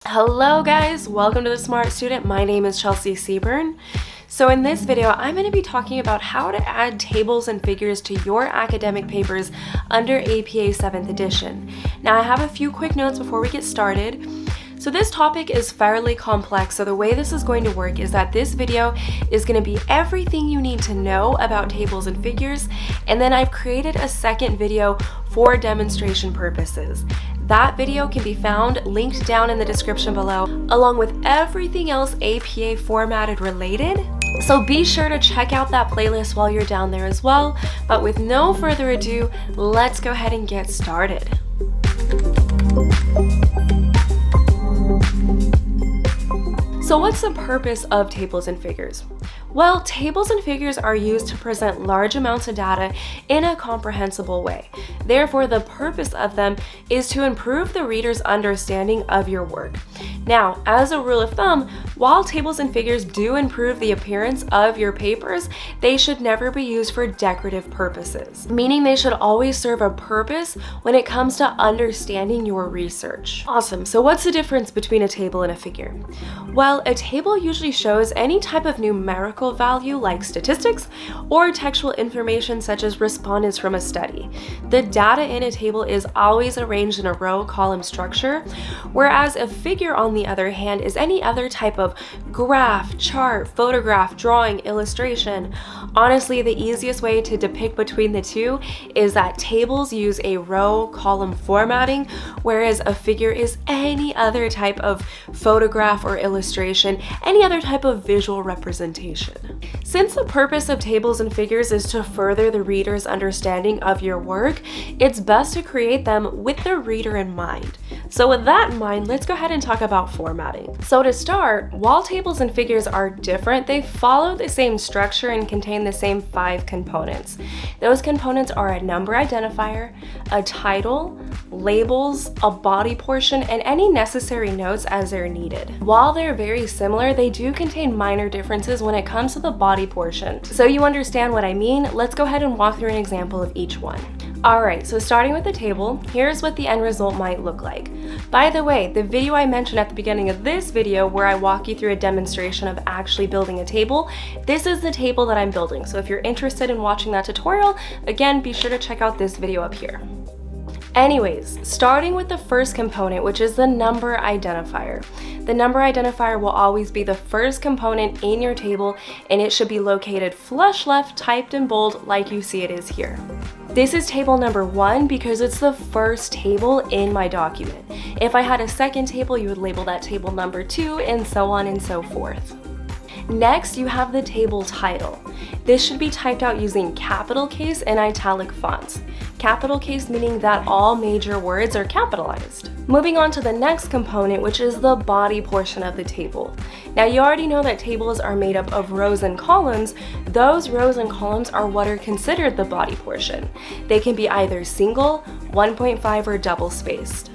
Hello guys, welcome to The Smart Student. My name is Chelsea Seaburn. So in this video, I'm going to be talking about how to add tables and figures to your academic papers under APA 7th edition. Now I have a few quick notes before we get started. So this topic is fairly complex, so the way this is going to work is that this video is going to be everything you need to know about tables and figures, and then I've created a second video for demonstration purposes. That video can be found linked down in the description below, along with everything else APA formatted related. So be sure to check out that playlist while you're down there as well. But with no further ado, let's go ahead and get started. So what's the purpose of tables and figures? Well, tables and figures are used to present large amounts of data in a comprehensible way. Therefore, the purpose of them is to improve the reader's understanding of your work. Now, as a rule of thumb, while tables and figures do improve the appearance of your papers, they should never be used for decorative purposes, meaning they should always serve a purpose when it comes to understanding your research. Awesome, so what's the difference between a table and a figure? Well, a table usually shows any type of numerical value like statistics or textual information such as respondents from a study. The data in a table is always arranged in a row column structure, whereas a figure on the other hand is any other type of graph, chart, photograph, drawing, illustration. Honestly, the easiest way to depict between the two is that tables use a row column formatting, whereas a figure is any other type of photograph or illustration, any other type of visual representation. Since the purpose of tables and figures is to further the reader's understanding of your work, it's best to create them with the reader in mind. So with that in mind, let's go ahead and talk about formatting. So to start, while tables and figures are different, they follow the same structure and contain the same 5 components. Those components are a number identifier, a title, labels, a body portion, and any necessary notes as they're needed. While they're very similar, they do contain minor differences when it comes to the body portion. So you understand what I mean, let's go ahead and walk through an example of each one. Alright, so starting with the table, here's what the end result might look like. By the way, the video I mentioned at the beginning of this video where I walk you through a demonstration of actually building a table, this is the table that I'm building. So if you're interested in watching that tutorial, again, be sure to check out this video up here. Anyways, starting with the first component, which is the number identifier. The number identifier will always be the first component in your table, and it should be located flush left, typed in bold like you see it is here. This is table number 1 because it's the first table in my document. If I had a second table, you would label that table number 2 and so on and so forth. Next, you have the table title. This should be typed out using capital case and italic fonts. Capital case meaning that all major words are capitalized. Moving on to the next component, which is the body portion of the table. Now you already know that tables are made up of rows and columns. Those rows and columns are what are considered the body portion. They can be either single, 1.5, or double spaced.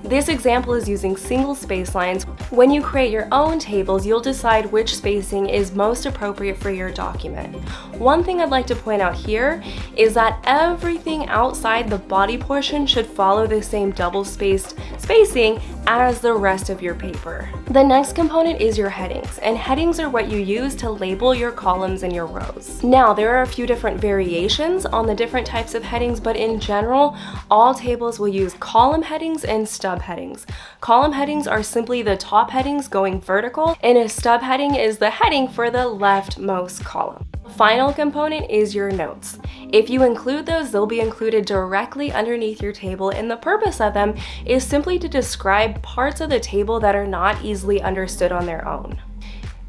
This example is using single space lines. When you create your own tables, you'll decide which spacing is most appropriate for your document. One thing I'd like to point out here is that everything outside the body portion should follow the same double spaced spacing as the rest of your paper. The next component is your headings, and headings are what you use to label your columns and your rows. Now, there are a few different variations on the different types of headings, but in general, all tables will use column headings and stub headings. Column headings are simply the top headings going vertical, and a stub heading is the heading for the leftmost column. Final component is your notes. If you include those, they'll be included directly underneath your table, and the purpose of them is simply to describe parts of the table that are not easily understood on their own.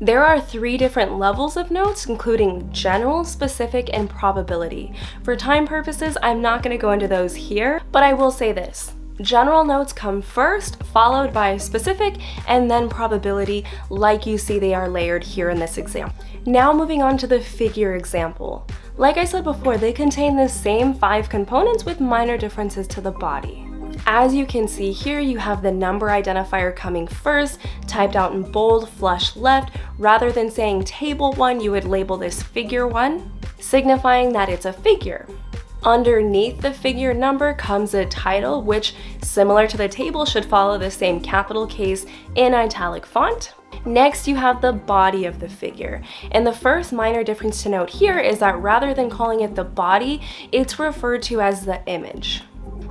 There are 3 different levels of notes, including general, specific, and probability. For time purposes, I'm not going to go into those here, but I will say this. General notes come first, followed by specific, and then probability, like you see they are layered here in this example. Now moving on to the figure example. Like I said before, they contain the same 5 components with minor differences to the body. As you can see here, you have the number identifier coming first, typed out in bold, flush left. Rather than saying table 1, you would label this figure 1, signifying that it's a figure. Underneath the figure number comes a title, which, similar to the table, should follow the same capital case in italic font. Next, you have the body of the figure. And the first minor difference to note here is that rather than calling it the body, it's referred to as the image.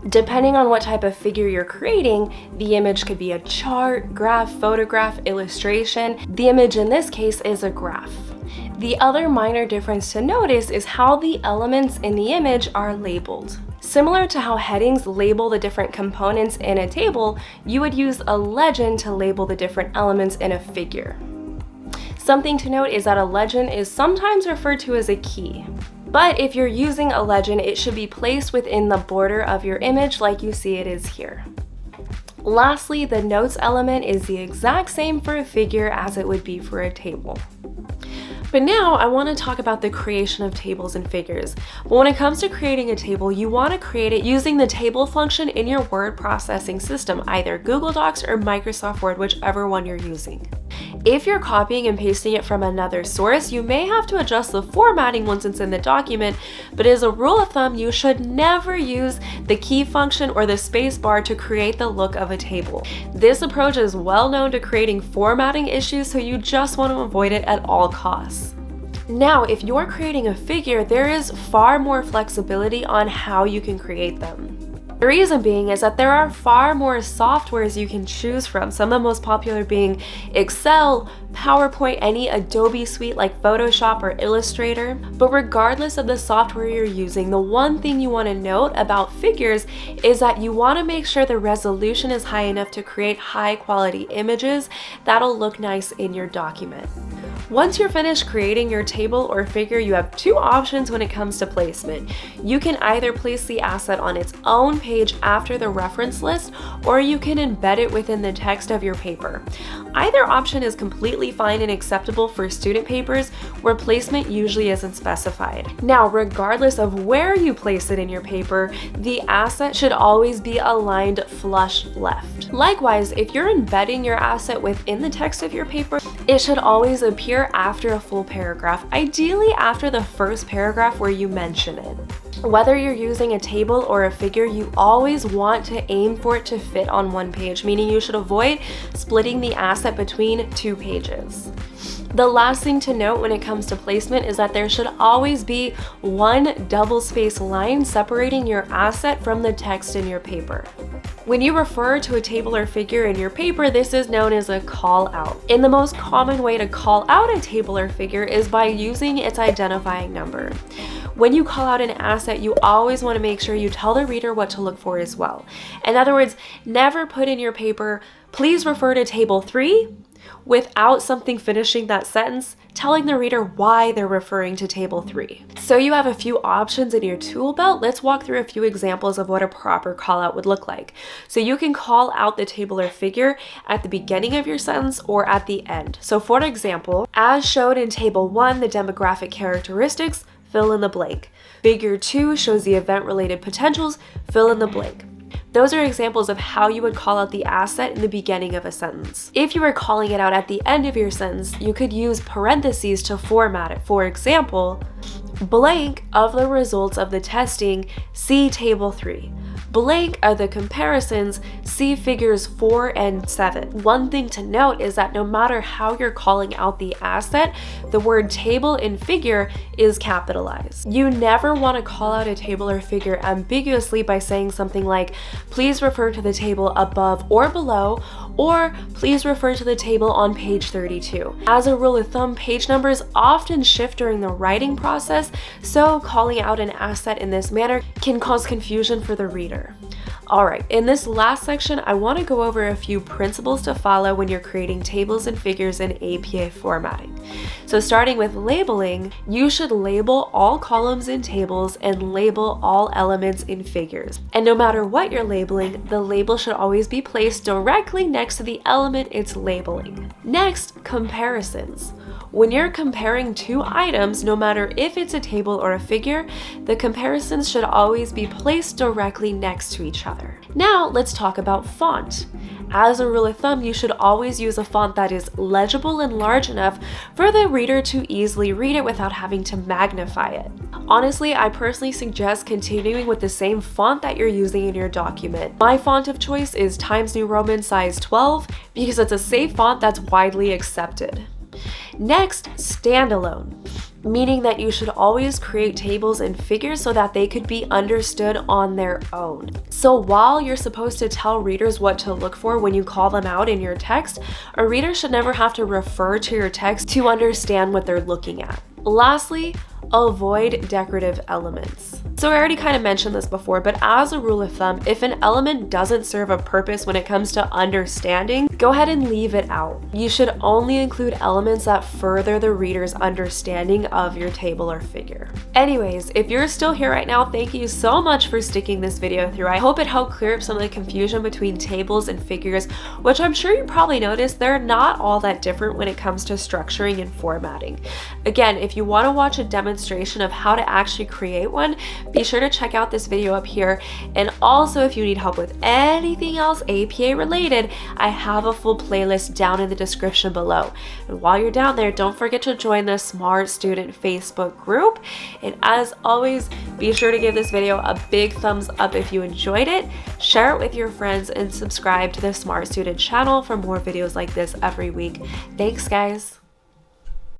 Depending on what type of figure you're creating, the image could be a chart, graph, photograph, illustration. The image in this case is a graph. The other minor difference to notice is how the elements in the image are labeled. Similar to how headings label the different components in a table, you would use a legend to label the different elements in a figure. Something to note is that a legend is sometimes referred to as a key. But if you're using a legend, it should be placed within the border of your image like you see it is here. Lastly, the notes element is the exact same for a figure as it would be for a table. But now I want to talk about the creation of tables and figures. But when it comes to creating a table, you want to create it using the table function in your word processing system, either Google Docs or Microsoft Word, whichever one you're using. If you're copying and pasting it from another source, you may have to adjust the formatting once it's in the document, but as a rule of thumb, you should never use the key function or the space bar to create the look of a table. This approach is well known to creating formatting issues, so you just want to avoid it at all costs. Now, if you're creating a figure, there is far more flexibility on how you can create them. The reason being is that there are far more softwares you can choose from, some of the most popular being Excel, PowerPoint, any Adobe suite like Photoshop or Illustrator. But regardless of the software you're using, the one thing you want to note about figures is that you want to make sure the resolution is high enough to create high quality images that'll look nice in your document. Once you're finished creating your table or figure, you have two options when it comes to placement. You can either place the asset on its own page after the reference list, or you can embed it within the text of your paper. Either option is completely fine and acceptable for student papers where placement usually isn't specified. Now, regardless of where you place it in your paper, the asset should always be aligned flush left. Likewise, if you're embedding your asset within the text of your paper, it should always appear after a full paragraph, ideally after the first paragraph where you mention it. Whether you're using a table or a figure, you always want to aim for it to fit on one page, meaning you should avoid splitting the asset between two pages. The last thing to note when it comes to placement is that there should always be one double-spaced line separating your asset from the text in your paper. When you refer to a table or figure in your paper, this is known as a call out. And the most common way to call out a table or figure is by using its identifying number. When you call out an asset, you always want to make sure you tell the reader what to look for as well. In other words, never put in your paper, "Please refer to table 3, without something finishing that sentence, telling the reader why they're referring to table 3. So you have a few options in your tool belt. Let's walk through a few examples of what a proper call out would look like. So you can call out the table or figure at the beginning of your sentence or at the end. So for example, as shown in table 1, the demographic characteristics, fill in the blank. Figure 2 shows the event-related potentials, fill in the blank. Those are examples of how you would call out the asset in the beginning of a sentence. If you were calling it out at the end of your sentence, you could use parentheses to format it. For example, blank of the results of the testing, see table 3. Blank are the comparisons, see figures 4 and 7. One thing to note is that no matter how you're calling out the asset, the word table and figure is capitalized. You never want to call out a table or figure ambiguously by saying something like, please refer to the table above or below, or please refer to the table on page 32. As a rule of thumb, page numbers often shift during the writing process, so calling out an asset in this manner can cause confusion for the reader. Alright, in this last section, I want to go over a few principles to follow when you're creating tables and figures in APA formatting. So starting with labeling, you should label all columns in tables and label all elements in figures. And no matter what you're labeling, the label should always be placed directly next to the element it's labeling. Next, comparisons. When you're comparing two items, no matter if it's a table or a figure, the comparisons should always be placed directly next to each other. Now let's talk about font. As a rule of thumb, you should always use a font that is legible and large enough for the reader to easily read it without having to magnify it. Honestly, I personally suggest continuing with the same font that you're using in your document. My font of choice is Times New Roman size 12 because it's a safe font that's widely accepted. Next, standalone, meaning that you should always create tables and figures so that they could be understood on their own. So while you're supposed to tell readers what to look for when you call them out in your text, a reader should never have to refer to your text to understand what they're looking at. Lastly, avoid decorative elements. So I already kind of mentioned this before, but as a rule of thumb, if an element doesn't serve a purpose when it comes to understanding, go ahead and leave it out. You should only include elements that further the reader's understanding of your table or figure. Anyways, if you're still here right now, thank you so much for sticking this video through. I hope it helped clear up some of the confusion between tables and figures, which I'm sure you probably noticed they're not all that different when it comes to structuring and formatting. Again, if you want to watch a demonstration of how to actually create one, be sure to check out this video up here. And also, if you need help with anything else APA related, I have a full playlist down in the description below. And while you're down there, don't forget to join the Smart Student Facebook group. And as always, be sure to give this video a big thumbs up if you enjoyed it, share it with your friends, and subscribe to the Smart Student channel for more videos like this every week. Thanks, guys.